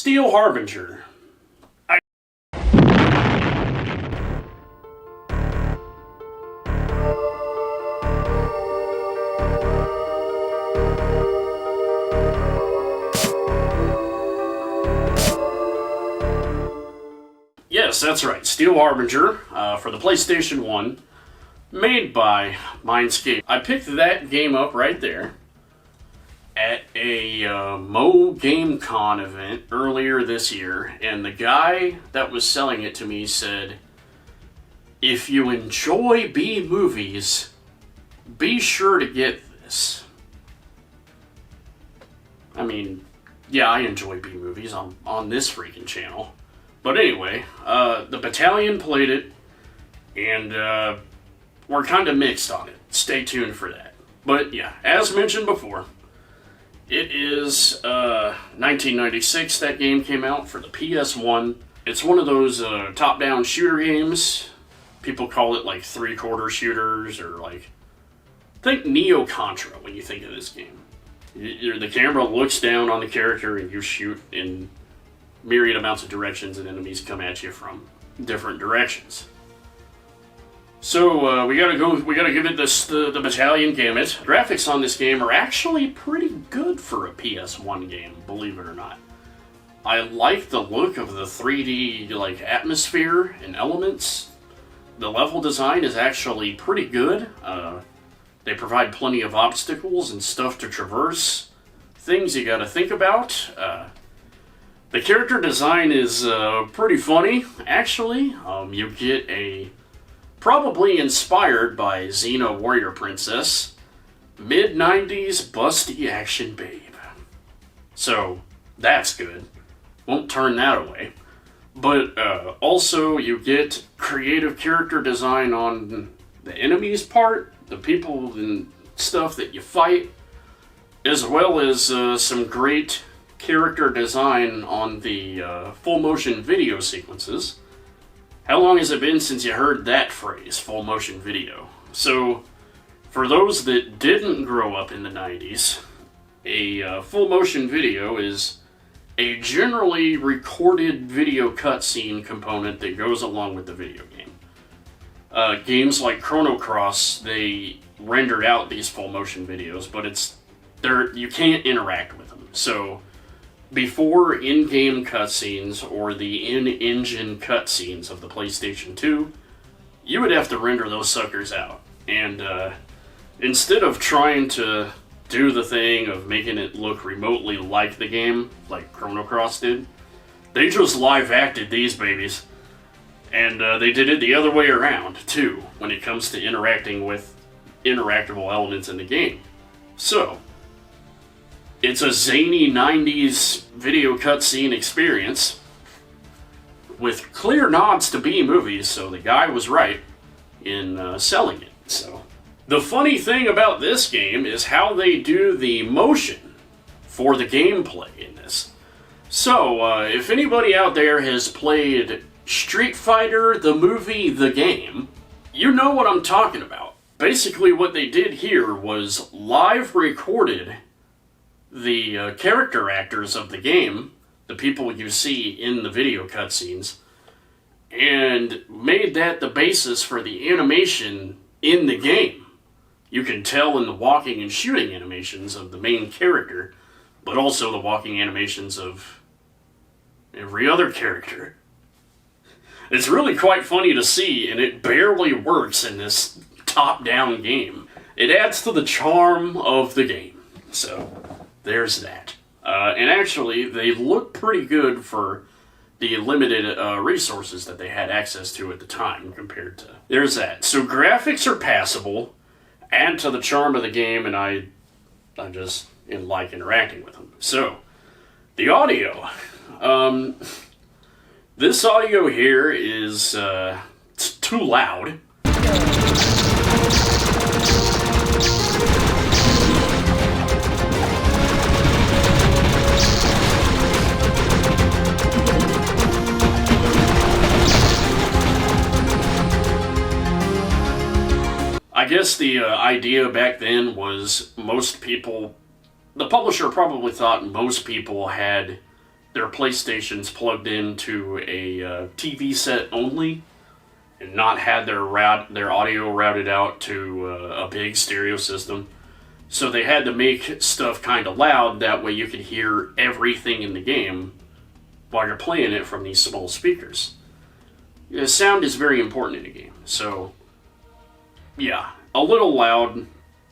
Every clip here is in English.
Steel Harbinger. Yes, that's right. Steel Harbinger for the PlayStation 1, made by Mindscape. I picked that game up right there at a Mo Game Con event earlier this year, and the guy that was selling it to me said, if you enjoy B movies, be sure to get this. I mean, yeah, I enjoy B movies on this freaking channel. But anyway, the Battalion played it, and we're kind of mixed on it. Stay tuned for that. But yeah, as mentioned before, it is 1996 that game came out for the PS1. It's one of those top-down shooter games. People call it like three-quarter shooters, or like, think Neo Contra when you think of this game. The camera looks down on the character and you shoot in myriad amounts of directions, and enemies come at you from different directions. So we gotta give it the Battalion gamut. Graphics on this game are actually pretty good for a PS1 game, believe it or not. I like the look of the 3D like atmosphere and elements. The level design is actually pretty good. They provide plenty of obstacles and stuff to traverse. Things you gotta think about. The character design is pretty funny, actually. You get probably inspired by Xena Warrior Princess, mid-90s busty action babe. So, that's good. Won't turn that away. But also, you get creative character design on the enemies part, the people and stuff that you fight, as well as some great character design on the full motion video sequences. How long has it been since you heard that phrase, full motion video? So, for those that didn't grow up in the 90s, a full motion video is a generally recorded video cutscene component that goes along with the video game. Games like Chrono Cross, they rendered out these full motion videos, but you can't interact with them. So, before in-game cutscenes or the in-engine cutscenes of the PlayStation 2, you would have to render those suckers out. And instead of trying to do the thing of making it look remotely like the game, like Chrono Cross did, they just live-acted these babies. And they did it the other way around, too, when it comes to interacting with interactable elements in the game. So, it's a zany 90s video cutscene experience with clear nods to B movies, so the guy was right in selling it. So, the funny thing about this game is how they do the motion for the gameplay in this. So, if anybody out there has played Street Fighter, the movie, the game, you know what I'm talking about. Basically, what they did here was live recorded the character actors of the game, the people you see in the video cutscenes, and made that the basis for the animation in the game. You can tell in the walking and shooting animations of the main character, but also the walking animations of every other character. It's really quite funny to see, and it barely works in this top-down game. It adds to the charm of the game. So, there's that. And actually, they look pretty good for the limited resources that they had access to at the time compared to... There's that. So graphics are passable, add to the charm of the game, and I just like interacting with them. So, the audio. This audio here is it's too loud. I guess the idea back then was most people, the publisher probably thought most people had their PlayStations plugged into a TV set only, and not had their audio routed out to a big stereo system. So they had to make stuff kind of loud, that way you could hear everything in the game while you're playing it from these small speakers. The sound is very important in a game, so yeah, a little loud,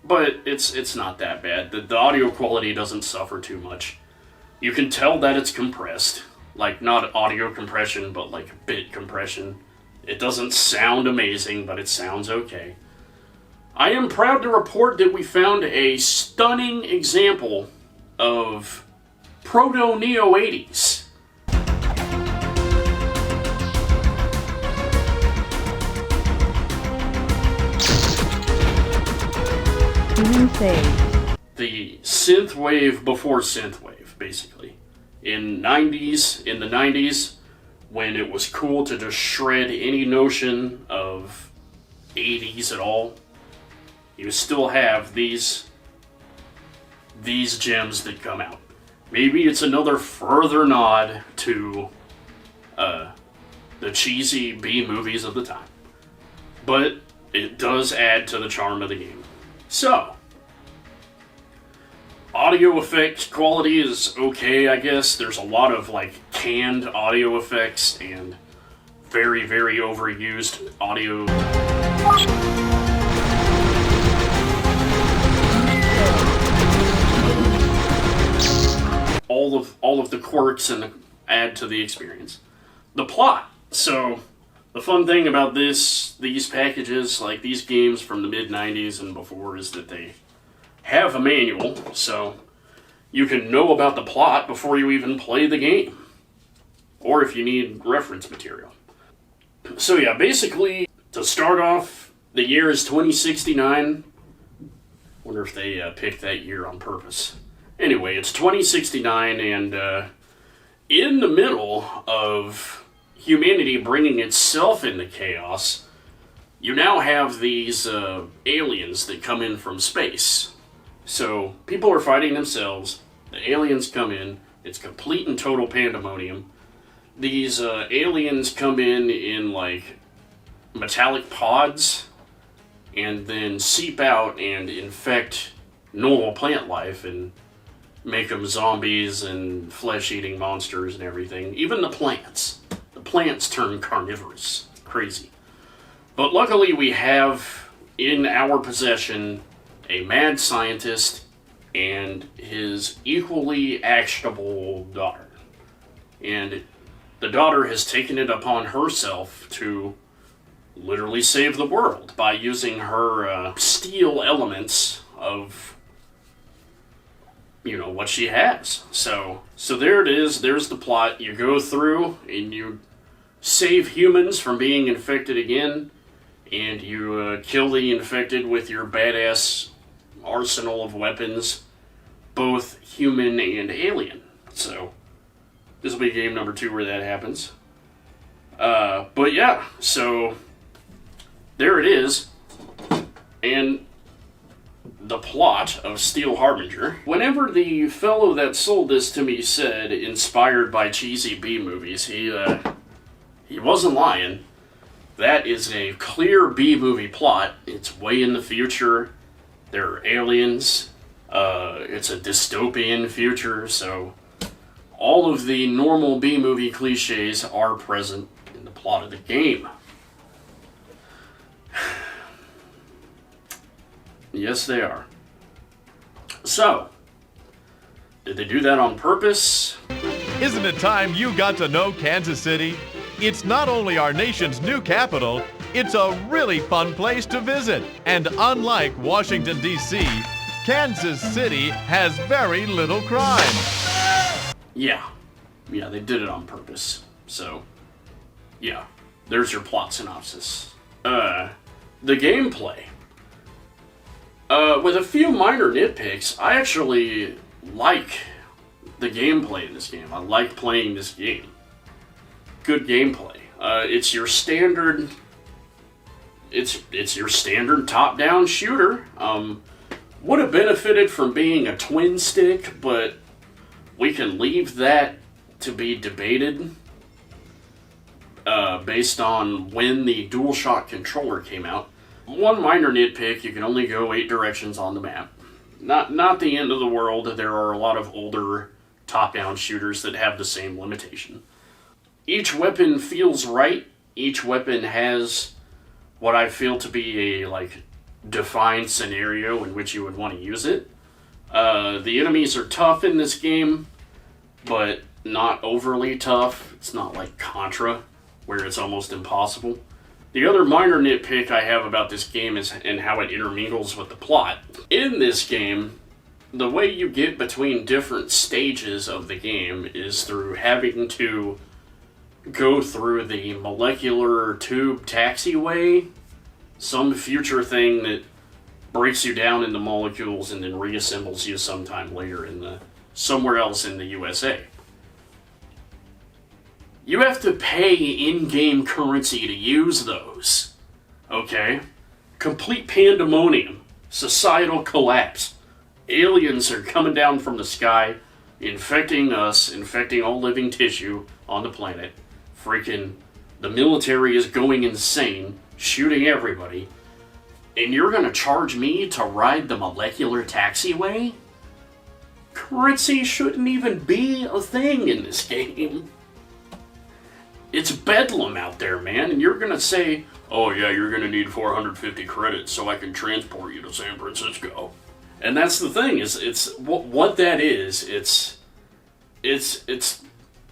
but it's not that bad. The audio quality doesn't suffer too much. You can tell that it's compressed, like not audio compression, but like bit compression. It doesn't sound amazing, but it sounds okay. I am proud to report that we found a stunning example of Proto-Neo 80s. The synthwave before synthwave, basically. In the 90s, when it was cool to just shred any notion of 80s at all, you still have these gems that come out. Maybe it's another further nod to the cheesy B movies of the time. But it does add to the charm of the game. So, audio effect quality is okay, I guess. There's a lot of like canned audio effects and very, very overused audio. All of the quirks and add to the experience. The plot. So, the fun thing about these packages, like these games from the mid-90s and before, is that they have a manual, so you can know about the plot before you even play the game. Or if you need reference material. So yeah, basically, to start off, the year is 2069. Wonder if they picked that year on purpose. Anyway, it's 2069, and in the middle of humanity bringing itself into chaos, you now have these aliens that come in from space. So, people are fighting themselves, the aliens come in, it's complete and total pandemonium. These aliens come in like metallic pods, and then seep out and infect normal plant life and make them zombies and flesh-eating monsters and everything. Even the plants. The plants turn carnivorous. Crazy. But luckily we have in our possession a mad scientist and his equally actionable daughter. And the daughter has taken it upon herself to literally save the world by using her steel elements of, you know, what she has. So there it is. There's the plot. You go through and you save humans from being infected again, and you kill the infected with your badass arsenal of weapons, both human and alien. So this will be game number 2 where that happens. But yeah, so there it is. And the plot of Steel Harbinger. Whenever the fellow that sold this to me said inspired by cheesy B movies, he wasn't lying. That is a clear B movie plot. It's way in the future. There are aliens. It's a dystopian future, so all of the normal B movie cliches are present in the plot of the game. Yes, they are. So, did they do that on purpose? Isn't it time you got to know Kansas City? It's not only our nation's new capital, it's a really fun place to visit. And unlike Washington, D.C., Kansas City has very little crime. Yeah, they did it on purpose. So, yeah, there's your plot synopsis. The gameplay. With a few minor nitpicks, I actually like the gameplay in this game. I like playing this game. Good gameplay. It's your standard. It's your standard top-down shooter. Would have benefited from being a twin stick, but we can leave that to be debated based on when the DualShock controller came out. One minor nitpick, you can only go 8 directions on the map. Not the end of the world. There are a lot of older top-down shooters that have the same limitation. Each weapon feels right. Each weapon has what I feel to be a defined scenario in which you would want to use it. The enemies are tough in this game, but not overly tough. It's not like Contra, where it's almost impossible. The other minor nitpick I have about this game is and how it intermingles with the plot. In this game, the way you get between different stages of the game is through having to go through the molecular tube taxiway, some future thing that breaks you down into molecules and then reassembles you sometime later somewhere else in the USA. You have to pay in-game currency to use those. Okay? Complete pandemonium. Societal collapse. Aliens are coming down from the sky, infecting us, infecting all living tissue on the planet. Freaking, the military is going insane, shooting everybody. And you're gonna charge me to ride the molecular taxiway? Currency shouldn't even be a thing in this game. It's bedlam out there, man, and you're gonna say, oh yeah, you're gonna need 450 credits so I can transport you to San Francisco. And that's the thing, it's what that is, it's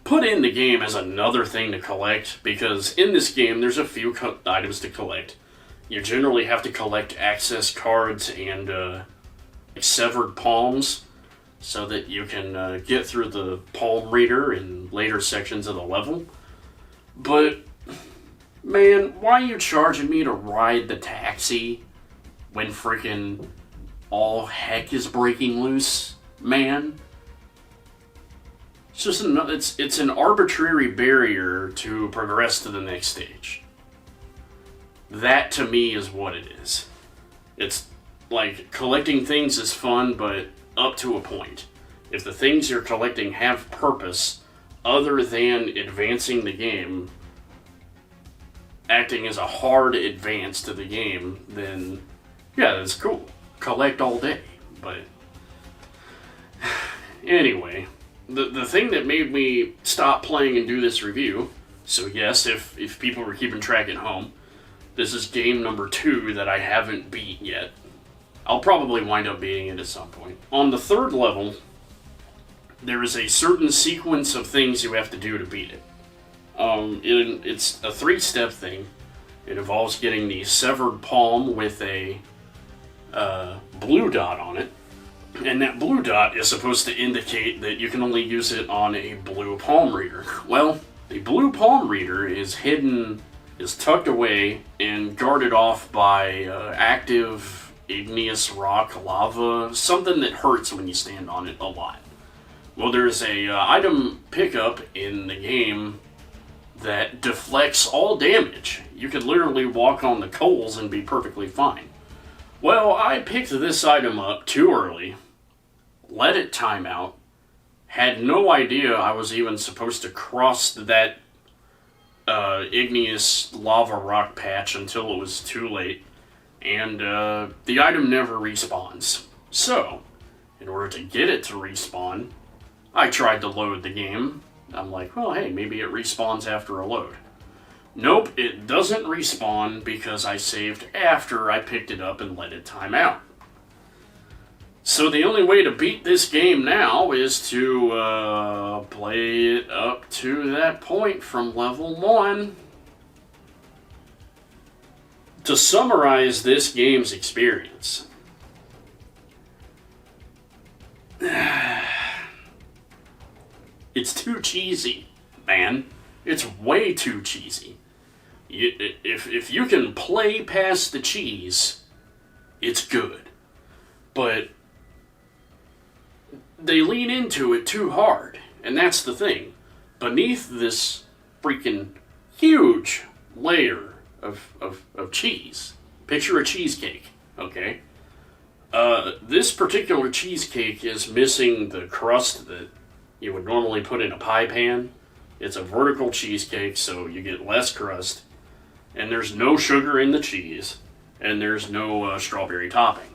put in the game as another thing to collect, because in this game there's a few items to collect. You generally have to collect access cards and severed palms so that you can get through the palm reader in later sections of the level. But, man, why are you charging me to ride the taxi when freaking all heck is breaking loose, man? It's just it's an arbitrary barrier to progress to the next stage. That, to me, is what it is. It's like, collecting things is fun, but up to a point. If the things you're collecting have purpose other than advancing the game, acting as a hard advance to the game, then yeah, that's cool. Collect all day. But anyway, the thing that made me stop playing and do this review, so yes, if people were keeping track at home, this is game number 2 that I haven't beat yet. I'll probably wind up beating it at some point. On the 3rd level, there is a certain sequence of things you have to do to beat it. It's a 3-step thing. It involves getting the severed palm with a blue dot on it. And that blue dot is supposed to indicate that you can only use it on a blue palm reader. Well, the blue palm reader is tucked away and guarded off by active igneous rock, lava, something that hurts when you stand on it a lot. Well, there's a item pickup in the game that deflects all damage. You could literally walk on the coals and be perfectly fine. Well, I picked this item up too early, let it time out, had no idea I was even supposed to cross that igneous lava rock patch until it was too late, and the item never respawns. So, in order to get it to respawn, I tried to load the game. I'm like, well, hey, maybe it respawns after a load. Nope, it doesn't respawn because I saved after I picked it up and let it time out. So the only way to beat this game now is to play it up to that point from level 1. To summarize this game's experience, it's too cheesy, man. It's way too cheesy. If you can play past the cheese, it's good. But they lean into it too hard, and that's the thing. Beneath this freaking huge layer of cheese, picture a cheesecake, okay? This particular cheesecake is missing the crust that, you would normally put in a pie pan. It's a vertical cheesecake, so you get less crust, and there's no sugar in the cheese, and there's no strawberry topping.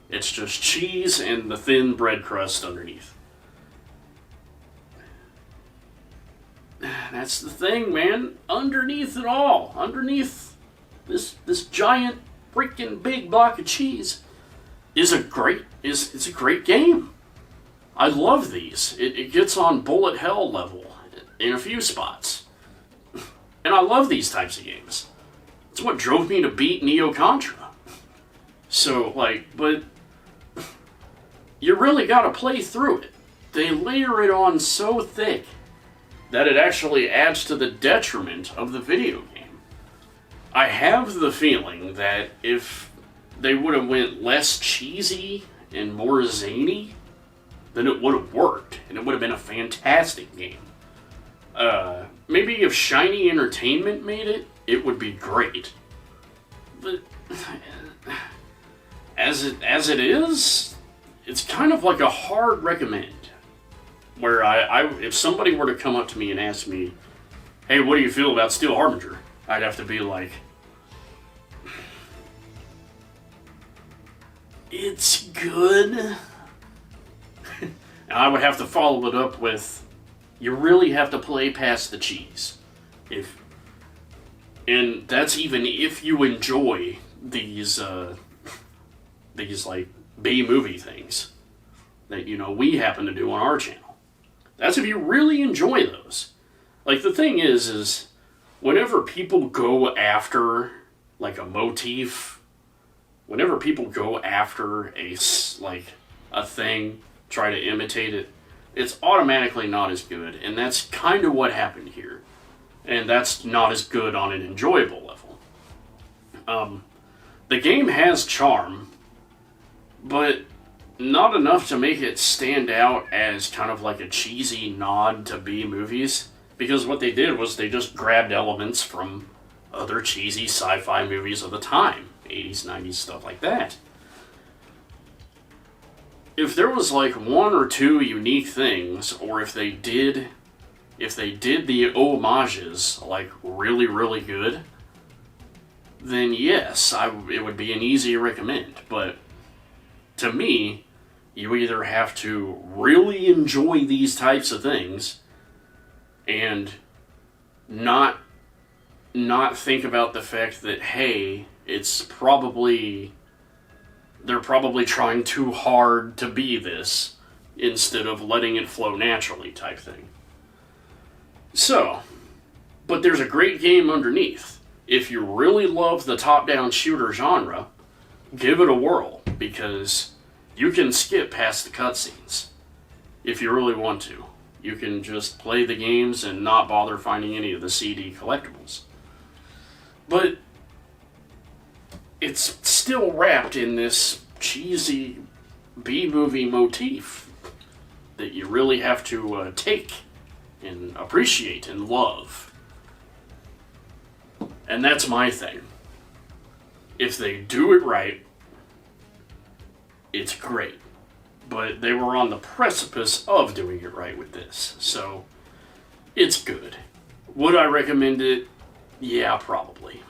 It's just cheese and the thin bread crust underneath. That's the thing, man. Underneath it all, underneath this giant freaking big block of cheese, is a great game. I love these. It gets on bullet hell level in a few spots, and I love these types of games. It's what drove me to beat Neo Contra. So but you really got to play through it. They layer it on so thick that it actually adds to the detriment of the video game. I have the feeling that if they would have went less cheesy and more zany, then it would have worked, and it would have been a fantastic game. Maybe if Shiny Entertainment made it, it would be great. But as it is, it's kind of like a hard recommend. Where if somebody were to come up to me and ask me, hey, what do you feel about Steel Harbinger? I'd have to be like, it's good. And I would have to follow it up with, you really have to play past the cheese. And that's even if you enjoy these like B-movie things that, we happen to do on our channel. That's if you really enjoy those. Like, the thing is whenever people go after, like, a motif, whenever people go after a thing, try to imitate it, it's automatically not as good. And that's kind of what happened here. And that's not as good on an enjoyable level. The game has charm, but not enough to make it stand out as kind of like a cheesy nod to B movies, because what they did was they just grabbed elements from other cheesy sci-fi movies of the time, 80s, 90s, stuff like that. If there was like one or two unique things, or if they did the homages like really, really good, then yes, it would be an easy recommend. But to me, you either have to really enjoy these types of things and not think about the fact that, hey, they're probably trying too hard to be this instead of letting it flow naturally type thing. So, but there's a great game underneath. If you really love the top-down shooter genre, give it a whirl, because you can skip past the cutscenes if you really want to. You can just play the games and not bother finding any of the CD collectibles. But it's still wrapped in this cheesy B-movie motif that you really have to take and appreciate and love. And that's my thing. If they do it right, it's great. But they were on the precipice of doing it right with this. So, it's good. Would I recommend it? Yeah, probably.